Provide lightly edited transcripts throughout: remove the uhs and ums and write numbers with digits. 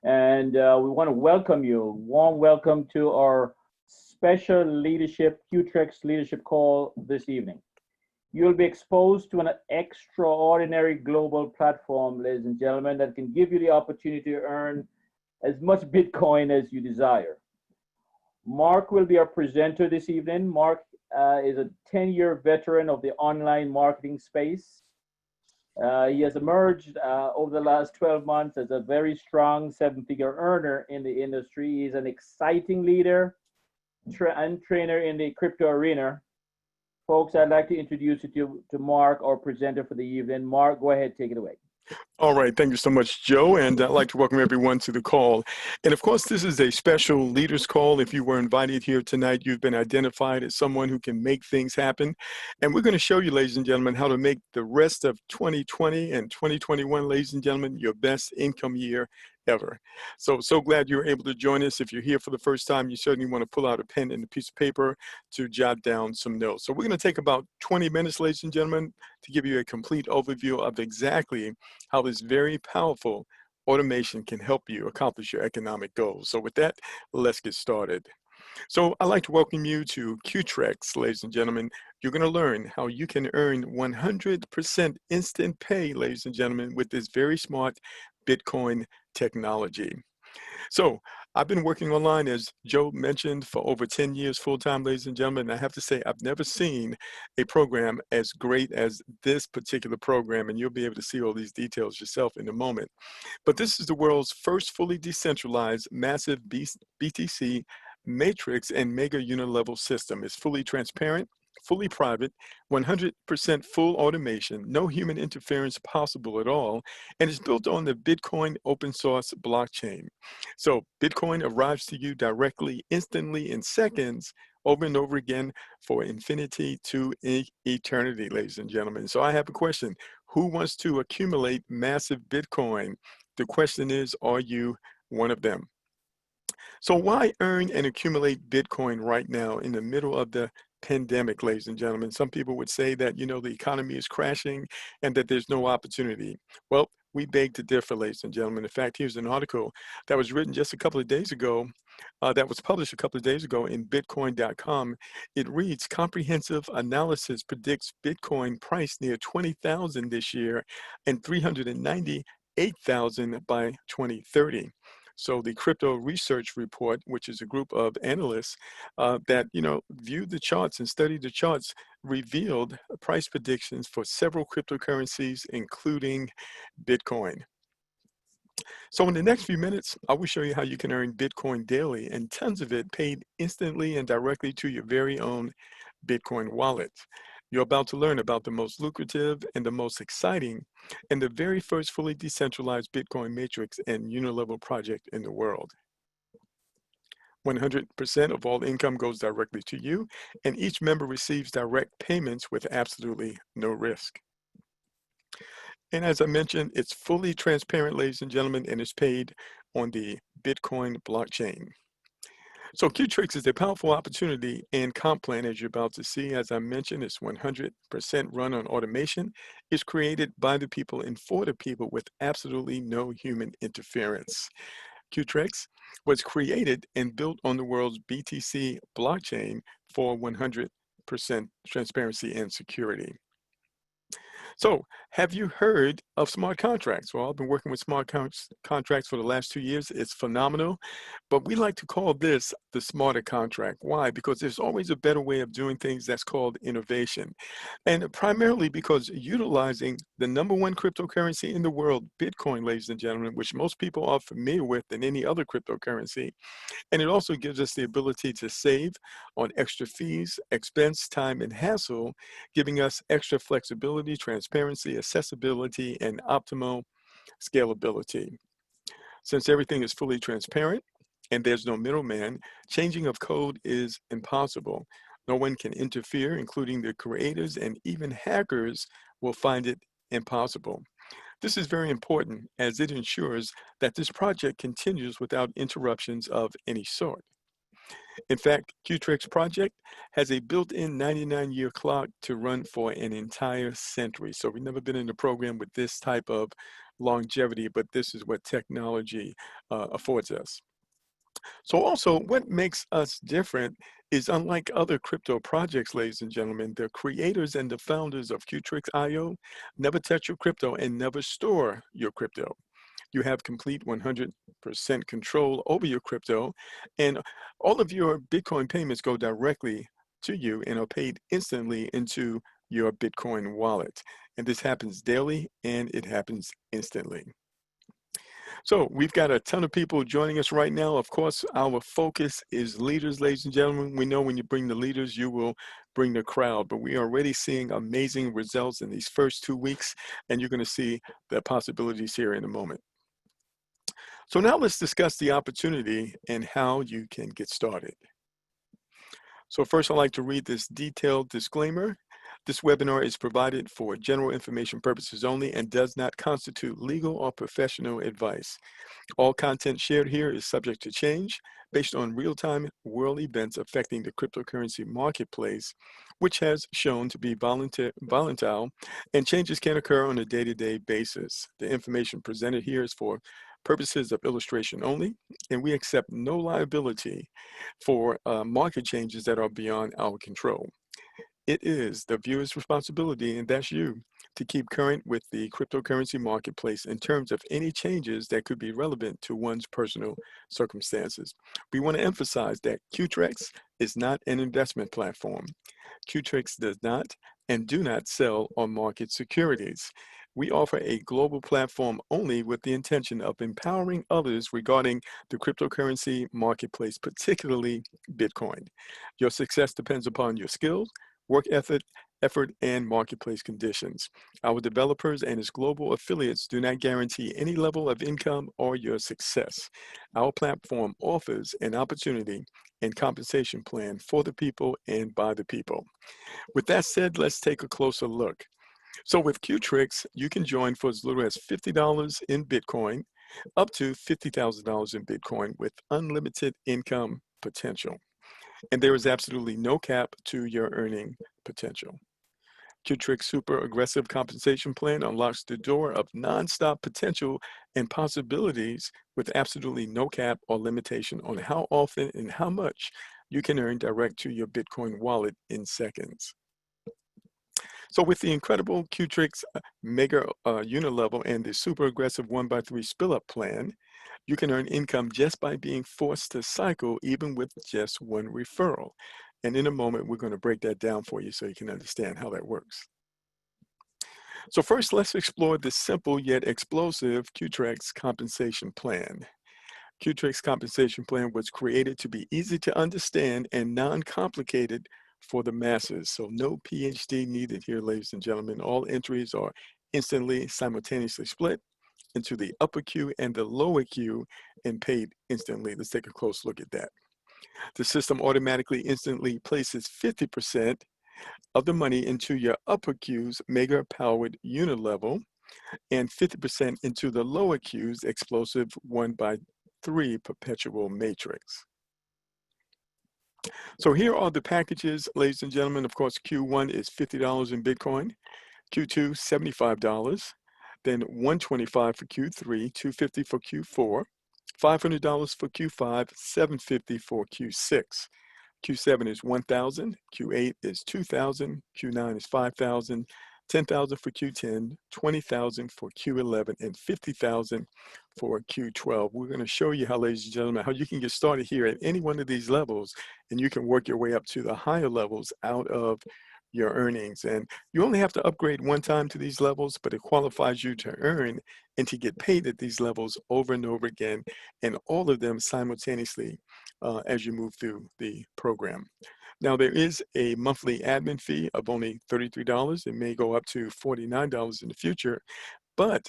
And we want to welcome you, warm welcome to our special leadership, QTrex leadership call this evening. You'll be exposed to an extraordinary global platform, ladies and gentlemen, that can give you the opportunity to earn as much Bitcoin as you desire. Mark will be our presenter this evening. Mark is a 10-year veteran of the online marketing space. He has emerged over the last 12 months as a very strong seven-figure earner in the industry. He's an exciting leader and trainer in the crypto arena. Folks, I'd like to introduce you to Mark, our presenter for the evening. Mark, go ahead, take it away. All right, thank you so much, Joe, and I'd like to welcome everyone to the call. And of course, this is a special leaders call. If you were invited here tonight, you've been identified as someone who can make things happen. And we're going to show you, ladies and gentlemen, how to make the rest of 2020 and 2021, ladies and gentlemen, your best income year ever. So glad you're able to join us. If you're here for the first time, you certainly want to pull out a pen and a piece of paper to jot down some notes. So we're going to take about 20 minutes, ladies and gentlemen, to give you a complete overview of exactly how this very powerful automation can help you accomplish your economic goals. So with that, let's get started. So I'd like to welcome you to QTrex, ladies and gentlemen. You're going to learn how you can earn 100% instant pay, ladies and gentlemen, with this very smart Bitcoin technology. So I've been working online, as Joe mentioned, for over 10 years full-time, ladies and gentlemen. And I have to say, I've never seen a program as great as this particular program, and you'll be able to see all these details yourself in a moment. But this is the world's first fully decentralized, massive BTC matrix and mega unilevel system. It's fully transparent, fully private, 100% full automation, no human interference possible at all, and it's built on the Bitcoin open source blockchain. So Bitcoin arrives to you directly, instantly, in seconds, over and over again for infinity to eternity, ladies and gentlemen. So I have a question. Who wants to accumulate massive Bitcoin? The question is, are you one of them? So why earn and accumulate Bitcoin right now in the middle of the pandemic, ladies and gentlemen? Some people would say that, you know, the economy is crashing and that there's no opportunity. Well, we beg to differ, ladies and gentlemen. In fact, here's an article that was written just a couple of days ago, that was published a couple of days ago in Bitcoin.com. It reads, comprehensive analysis predicts Bitcoin price near 20,000 this year and 398,000 by 2030. So the Crypto Research Report, which is a group of analysts that, you know, viewed the charts and studied the charts, revealed price predictions for several cryptocurrencies, including Bitcoin. So in the next few minutes, I will show you how you can earn Bitcoin daily, and tons of it paid instantly and directly to your very own Bitcoin wallet. You're about to learn about the most lucrative and the most exciting and the very first fully decentralized Bitcoin matrix and unilevel project in the world. 100% of all income goes directly to you, and each member receives direct payments with absolutely no risk. And as I mentioned, it's fully transparent, ladies and gentlemen, and it's paid on the Bitcoin blockchain. So QTrex is a powerful opportunity and comp plan, as you're about to see. As I mentioned, it's 100% run on automation. It's created by the people and for the people with absolutely no human interference. QTrex was created and built on the world's BTC blockchain for 100% transparency and security. So have you heard of smart contracts? Well, I've been working with smart contracts for the last 2 years. It's phenomenal, but we like to call this the smarter contract. Why? Because there's always a better way of doing things that's called innovation. And primarily because utilizing the #1 cryptocurrency in the world, Bitcoin, ladies and gentlemen, which most people are familiar with than any other cryptocurrency. And it also gives us the ability to save on extra fees, expense, time, and hassle, giving us extra flexibility, transparency, accessibility, and optimal scalability. Since everything is fully transparent and there's no middleman, changing of code is impossible. No one can interfere, including the creators, and even hackers will find it impossible. This is very important as it ensures that this project continues without interruptions of any sort. In fact, QTrex project has a built-in 99-year clock to run for an entire century. So we've never been in a program with this type of longevity, but this is what technology affords us. So also, what makes us different is unlike other crypto projects, ladies and gentlemen, the creators and the founders of QTrex IO never touch your crypto and never store your crypto. You have complete 100% control over your crypto, and all of your Bitcoin payments go directly to you and are paid instantly into your Bitcoin wallet. And this happens daily and it happens instantly. So we've got a ton of people joining us right now. Of course, our focus is leaders, ladies and gentlemen. We know when you bring the leaders, you will bring the crowd, but we are already seeing amazing results in these first 2 weeks, and you're going to see the possibilities here in a moment. So now let's discuss the opportunity and how you can get started. So first, I'd like to read this detailed disclaimer. This webinar is provided for general information purposes only and does not constitute legal or professional advice. All content shared here is subject to change based on real-time world events affecting the cryptocurrency marketplace, which has shown to be volatile, and changes can occur on a day-to-day basis. The information presented here is for purposes of illustration only, and we accept no liability for market changes that are beyond our control. It is the viewer's responsibility, and that's you, to keep current with the cryptocurrency marketplace in terms of any changes that could be relevant to one's personal circumstances. We want to emphasize that QTrex is not an investment platform. QTrex does not and do not sell or market securities. We offer a global platform only with the intention of empowering others regarding the cryptocurrency marketplace, particularly Bitcoin. Your success depends upon your skills, work effort, and marketplace conditions. Our developers and its global affiliates do not guarantee any level of income or your success. Our platform offers an opportunity and compensation plan for the people and by the people. With that said, let's take a closer look. So with QTrex, you can join for as little as $50 in Bitcoin, up to $50,000 in Bitcoin with unlimited income potential. And there is absolutely no cap to your earning potential. QTrex Super Aggressive Compensation Plan unlocks the door of nonstop potential and possibilities with absolutely no cap or limitation on how often and how much you can earn direct to your Bitcoin wallet in seconds. So with the incredible QTrex Mega Unit Level and the Super Aggressive 1x3 Spill Up Plan, you can earn income just by being forced to cycle, even with just one referral. And in a moment, we're going to break that down for you so you can understand how that works. So first, let's explore the simple yet explosive QTrex compensation plan. QTrex compensation plan was created to be easy to understand and non-complicated for the masses. So no PhD needed here, ladies and gentlemen. All entries are instantly, simultaneously split into the upper queue and the lower queue and paid instantly. Let's take a close look at that. The system automatically instantly places 50% of the money into your upper queue's mega powered unit level and 50% into the lower queue's explosive 1x3 perpetual matrix. So here are the packages, ladies and gentlemen. Of course, Q1 is $50 in Bitcoin, Q2 $75, then $125 for Q3, $250 for Q4, $500 for Q5, $750 for Q6. Q7 is 1,000, Q8 is 2,000, Q9 is 5,000, 10,000 for Q10, 20,000 for Q11, and 50,000 for Q12. We're going to show you how, ladies and gentlemen, how you can get started here at any one of these levels, and you can work your way up to the higher levels out of your earnings. And you only have to upgrade one time to these levels, but it qualifies you to earn and to get paid at these levels over and over again, and all of them simultaneously as you move through the program. Now, there is a monthly admin fee of only $33. It may go up to $49 in the future, but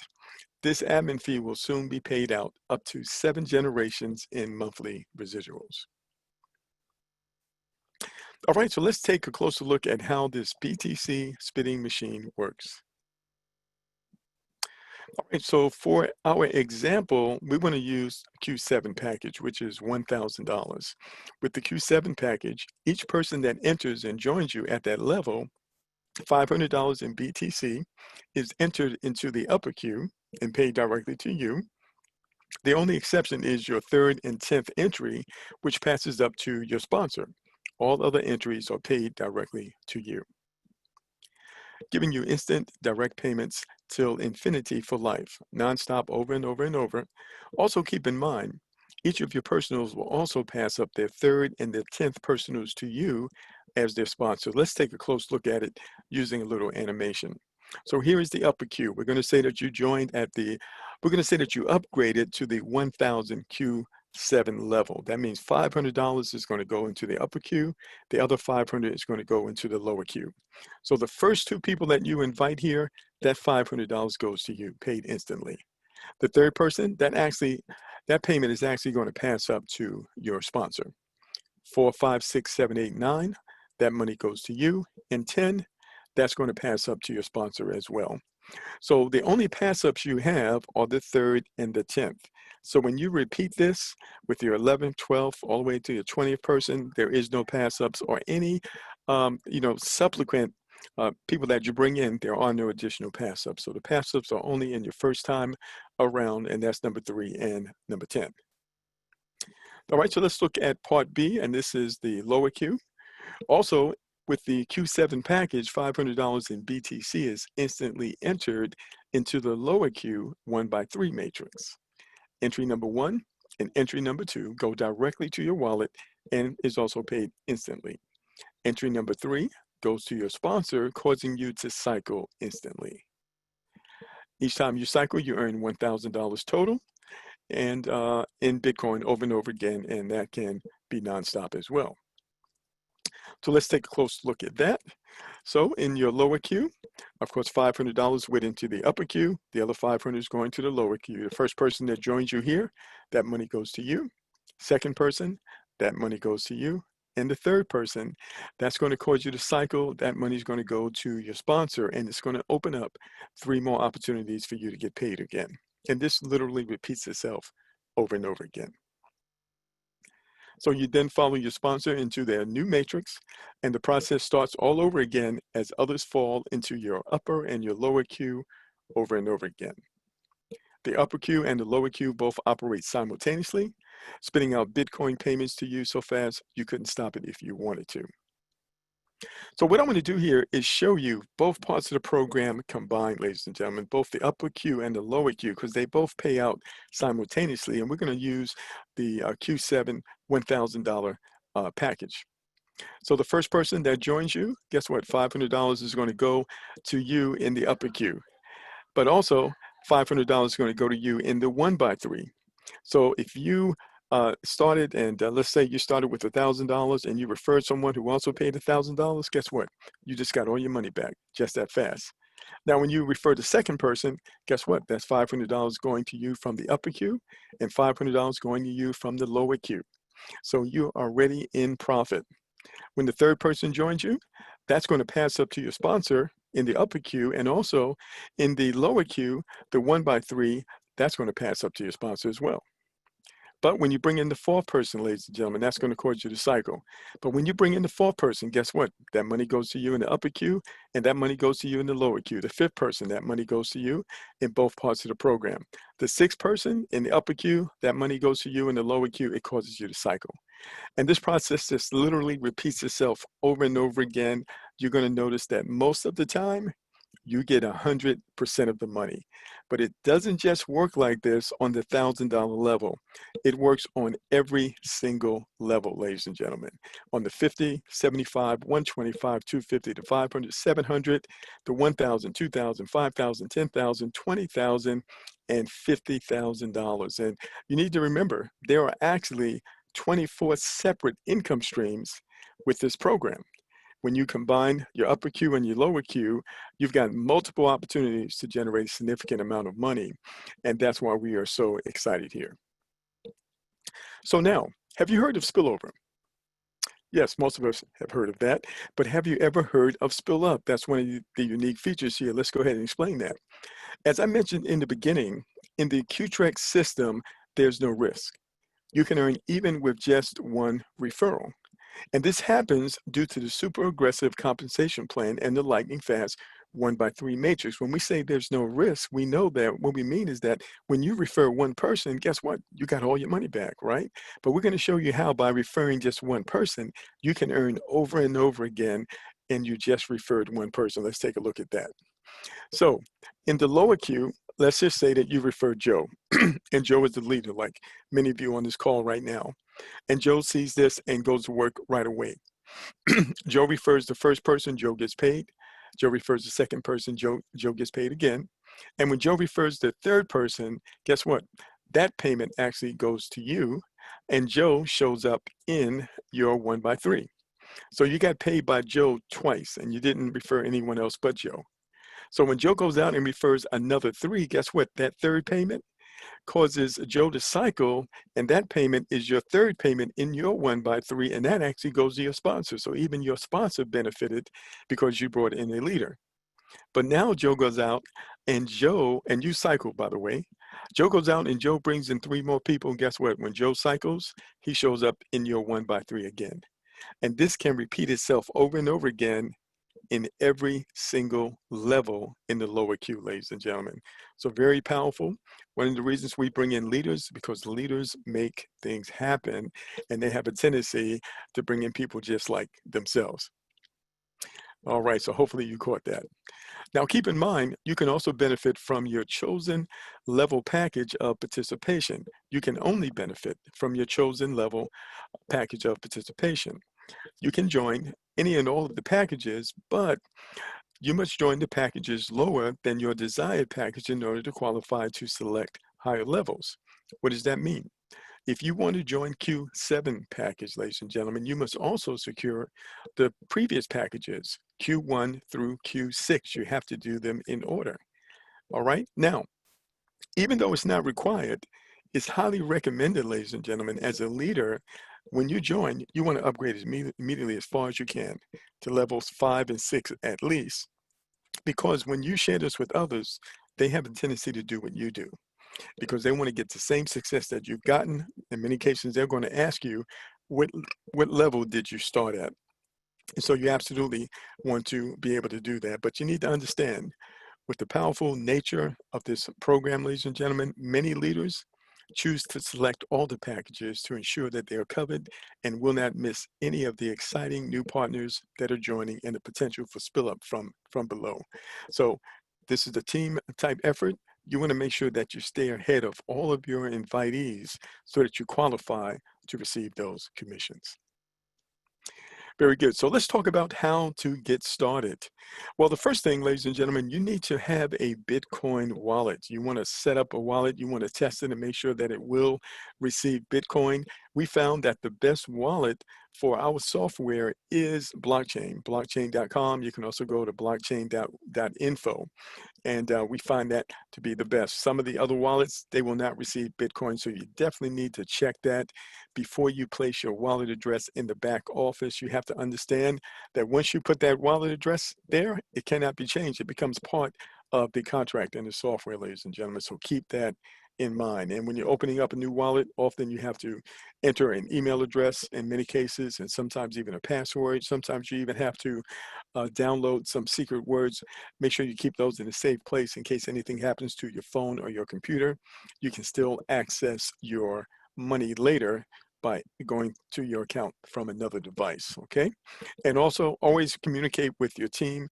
this admin fee will soon be paid out up to 7 generations in monthly residuals. All right, so let's take a closer look at how this BTC spitting machine works. All right, so for our example, we want to use Q7 package, which is $1,000. With the Q7 package, each person that enters and joins you at that level, $500 in BTC is entered into the upper queue, and paid directly to you. The only exception is your third and 10th entry, which passes up to your sponsor. All other entries are paid directly to you, giving you instant direct payments till infinity for life, nonstop over and over and over. Also keep in mind, each of your personals will also pass up their third and their 10th personals to you as their sponsor. Let's take a close look at it using a little animation. So here is the upper queue. We're going to say that you joined at the, we're going to say that you upgraded to the 1000 Q7 level. That means $500 is going to go into the upper queue. The other 500 is going to go into the lower queue. So the first two people that you invite here, that $500 goes to you, paid instantly. The third person, that payment is actually going to pass up to your sponsor. 4, 5, 6, 7, 8, 9, that money goes to you. And 10, that's going to pass up to your sponsor as well. So the only pass ups you have are the third and the 10th. So when you repeat this with your 11th, 12th, all the way to your 20th person, there is no pass ups or any, subsequent people that you bring in. There are no additional pass ups. So the pass ups are only in your first time around, and that's number 3 and number 10. All right, so let's look at part B, and this is the lower queue. Also, with the Q7 package, $500 in BTC is instantly entered into the lower queue 1x3 matrix. Entry number 1 and entry number 2 go directly to your wallet and is also paid instantly. Entry number 3 goes to your sponsor, causing you to cycle instantly. Each time you cycle, you earn $1,000 total and in Bitcoin over and over again, and that can be nonstop as well. So let's take a close look at that. So in your lower queue, of course, $500 went into the upper queue. The other 500 is going to the lower queue. The first person that joins you here, that money goes to you. Second person, that money goes to you. And the third person, that's going to cause you to cycle. That money is going to go to your sponsor, and it's going to open up 3 more opportunities for you to get paid again. And this literally repeats itself over and over again. So you then follow your sponsor into their new matrix, and the process starts all over again as others fall into your upper and your lower queue over and over again. The upper queue and the lower queue both operate simultaneously, spitting out Bitcoin payments to you so fast you couldn't stop it if you wanted to. So what I'm going to do here is show you both parts of the program combined, ladies and gentlemen, both the upper queue and the lower queue, because they both pay out simultaneously. And we're going to use the Q7 $1,000 package. So the first person that joins you, guess what? $500 is going to go to you in the upper queue. But also $500 is going to go to you in the 1x3. So if you started and let's say you started with $1,000 and you referred someone who also paid $1,000, guess what? You just got all your money back just that fast. Now, when you refer the second person, guess what? That's $500 going to you from the upper queue and $500 going to you from the lower queue. So you are already in profit. When the third person joins you, that's going to pass up to your sponsor in the upper queue, and also in the lower queue, the 1x3, that's going to pass up to your sponsor as well. But when you bring in the fourth person, ladies and gentlemen, that's going to cause you to cycle. But when you bring in the fourth person, guess what? That money goes to you in the upper queue, and that money goes to you in the lower queue. The fifth person, that money goes to you in both parts of the program. The sixth person in the upper queue, that money goes to you in the lower queue. It causes you to cycle. And this process just literally repeats itself over and over again. You're going to notice that most of the time, you get 100% of the money. But it doesn't just work like this on the $1,000 level. It works on every single level, ladies and gentlemen. On the 50, 75, 125, 250, to 500, 700, to 1,000, 2,000, 5,000, 10,000, 20,000, and $50,000. And you need to remember, there are actually 24 separate income streams with this program. When you combine your upper queue and your lower queue, you've got multiple opportunities to generate a significant amount of money. And that's why we are so excited here. So now, have you heard of spillover? Yes, most of us have heard of that, but have you ever heard of spill up? That's one of the unique features here. Let's go ahead and explain that. As I mentioned in the beginning, in the QTrex system, there's no risk. You can earn even with just one referral. And this happens due to the super aggressive compensation plan and the lightning fast 1-by-3 matrix. When we say there's no risk, we know that what we mean is that when you refer one person, guess what? You got all your money back, right? But we're going to show you how by referring just one person, you can earn over and over again, and you just referred one person. Let's take a look at that. So in the lower queue, let's just say that you referred Joe, and Joe is the leader, like many of you on this call right now. And Joe sees this and goes to work right away. Joe refers the first person, Joe gets paid. Joe refers the second person, Joe gets paid again. And when Joe refers the third person, guess what? That payment actually goes to you, and Joe shows up in your 1-by-3. So you got paid by Joe twice, and you didn't refer anyone else but Joe. So when Joe goes out and refers another 3, guess what? That third payment causes Joe to cycle, and that payment is your third payment in your 1-by-3, and that actually goes to your sponsor. So even your sponsor benefited because you brought in a leader. But now Joe goes out, and you cycle, by the way. Joe goes out and Joe brings in 3 more people. And guess what? When Joe cycles, he shows up in your 1-by-3 again. And this can repeat itself over and over again in every single level in the lower queue, ladies and gentlemen. So very powerful. One of the reasons we bring in leaders, because leaders make things happen, and they have a tendency to bring in people just like themselves. All right, so hopefully you caught that. Now keep in mind, you can also benefit from your chosen level package of participation. You can only benefit from your chosen level package of participation. You can join any and all of the packages, but you must join the packages lower than your desired package in order to qualify to select higher levels. What does that mean? If you want to join Q7 package, ladies and gentlemen, you must also secure the previous packages, Q1 through Q6. You have to do them in order. All right. Now, even though it's not required, it's highly recommended, ladies and gentlemen, as a leader. When you join, you want to upgrade immediately as far as you can to levels 5 and 6 at least, because when you share this with others, they have a tendency to do what you do because they want to get the same success that you've gotten. In many cases, they're going to ask you, what level did you start at? And so you absolutely want to be able to do that, but you need to understand with the powerful nature of this program, ladies and gentlemen, many leaders choose to select all the packages to ensure that they are covered and will not miss any of the exciting new partners that are joining and the potential for spill up from below. So this is a team type effort. You want to make sure that you stay ahead of all of your invitees so that you qualify to receive those commissions. Very good. So let's talk about how to get started. Well, the first thing, ladies and gentlemen, you need to have a Bitcoin wallet. You want to set up a wallet. You want to test it and make sure that it will receive Bitcoin. We found that the best wallet for our software is blockchain, blockchain.com. You can also go to blockchain.info. And we find that to be the best. Some of the other wallets, they will not receive Bitcoin. So you definitely need to check that before you place your wallet address in the back office. You have to understand that once you put that wallet address there, it cannot be changed. It becomes part of the contract and the software, ladies and gentlemen. So keep that in mind. And when you're opening up a new wallet, often you have to enter an email address in many cases, and sometimes even a password. Sometimes you even have to download some secret words. Make sure you keep those in a safe place in case anything happens to your phone or your computer. You can still access your money later by going to your account from another device, okay? And also always communicate with your team.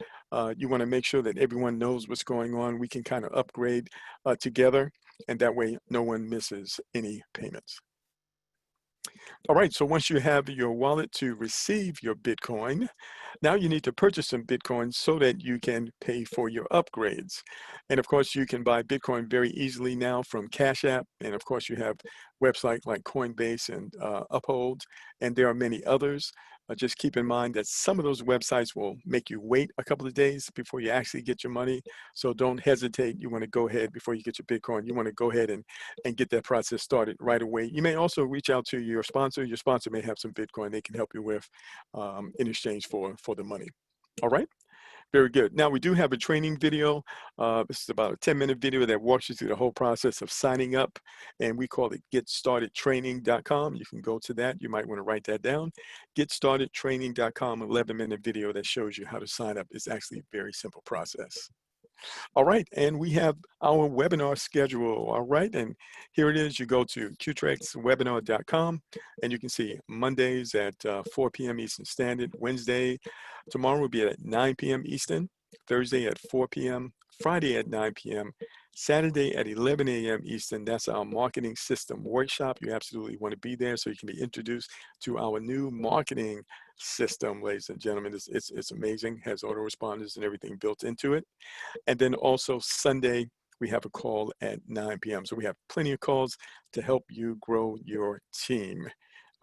You wanna make sure that everyone knows what's going on. We can kind of upgrade together, and that way no one misses any payments. All right, so once you have your wallet to receive your Bitcoin, now you need to purchase some Bitcoin so that you can pay for your upgrades. And of course, you can buy Bitcoin very easily now from Cash App. And of course, you have websites like Coinbase and Uphold, and there are many others. Just keep in mind that some of those websites will make you wait a couple of days before you actually get your money. So don't hesitate. You want to go ahead before you get your Bitcoin. You want to go ahead and get that process started right away. You may also reach out to your sponsor. Your sponsor may have some Bitcoin they can help you with in exchange for the money. All right. Very good. Now we do have a training video. This is about a 10-minute video that walks you through the whole process of signing up, and we call it getstartedtraining.com. You can go to that. You might want to write that down. Getstartedtraining.com, 11-minute video that shows you how to sign up. It's actually a very simple process. All right, and we have our webinar schedule. All right, and here it is. You go to QTrexwebinar.com, and you can see Mondays at 4 p.m. Eastern Standard. Wednesday, tomorrow will be at 9 p.m. Eastern. Thursday at 4 p.m. Friday at 9 p.m. Saturday at 11 a.m. Eastern. That's our marketing system workshop. You absolutely want to be there so you can be introduced to our new marketing system, ladies and gentlemen. It's amazing. Has autoresponders and everything built into it. And then also Sunday, we have a call at 9 p.m. So we have plenty of calls to help you grow your team.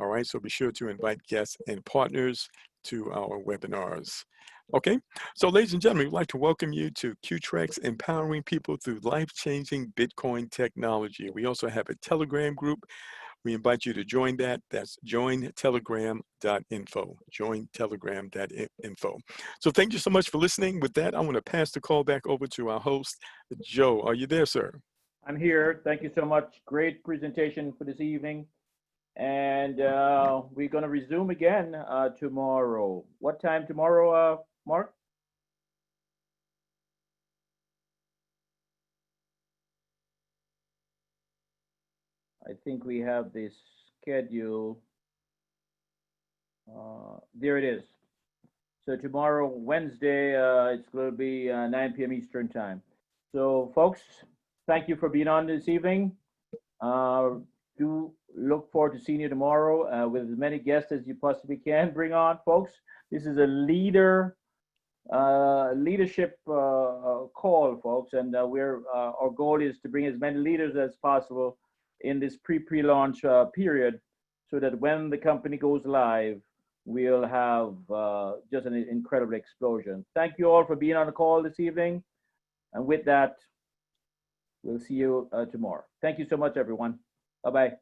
All right, so be sure to invite guests and partners to our webinars. Okay, so ladies and gentlemen, we'd like to welcome you to QTrex, empowering people through life-changing Bitcoin technology. We also have a Telegram group. We invite you to join that. That's jointelegram.info, jointelegram.info. So thank you so much for listening. With that, I want to pass the call back over to our host, Joe. Are you there, sir? I'm here. Thank you so much. Great presentation for this evening. And we're going to resume again tomorrow. What time tomorrow, Mark? I think we have this schedule. There it is. So tomorrow, Wednesday, it's going to be 9 p.m. Eastern time. So folks, thank you for being on this evening. Do look forward to seeing you tomorrow with as many guests as you possibly can bring on, folks. This is a leadership call, folks, and our goal is to bring as many leaders as possible in this pre-launch period, so that when the company goes live, we'll have just an incredible explosion. Thank you all for being on the call this evening. And with that, we'll see you tomorrow. Thank you so much, everyone. Bye-bye.